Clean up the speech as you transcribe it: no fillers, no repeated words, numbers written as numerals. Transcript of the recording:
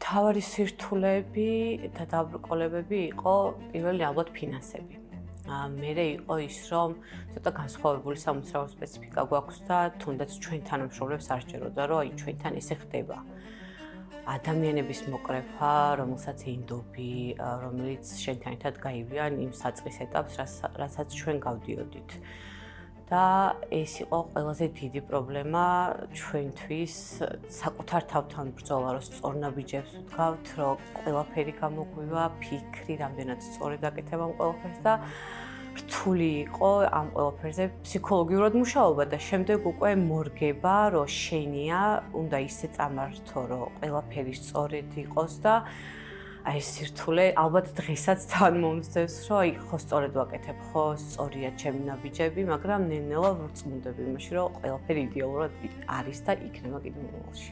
მთავარი სირთულეები და დაბრკოლებები იყო პირველი ალბათ ფინანსები. მერე იყო ის, რომ ცოტა განსხვავებული სამუშაო სპეციფიკა გვაქვს და თუნდაც ჩვენ თანამშრომლებს არ სჯეროდა, რომ აი ჩვენთან ესე ხდება. ადამიანების მოკრეფა, რომელსაც ინდობი, რომელიც შენთან ერთად გაივლიან იმ საწყის ეტაპს, რასაც ჩვენ გავდიოდით. და ეს იყო ყველაზე დიდი პრობლემა ჩვენთვის, საკუთარ თავთან ბრძოლა, რომ სწორ ნაბიჯებს ვდგავთ, რომ ყველაფერი გამოგვივა, ფიქრი, რამდენად სწორად აკეთებ ამ ყველაფერს და რთული იყო ამ ყველაფერზე ფსიქოლოგიურად მუშაობა და შემდეგ უკვე მორგება, რომ შენია, უნდა ისე წამართო, რომ ყველაფერი სწორად იყოს და აი ეს სირთულე ალბათ დღესაც თან მომსდევს, რომ აი ხო სწორად ვაკეთებ, ხო სწორია ჩემი ნაბიჯები, მაგრამ ნელ-ნელა ვწმუნდები იმაში, რომ ყველაფერი იდეალურად არის და იქნება კიდევ მომავალში.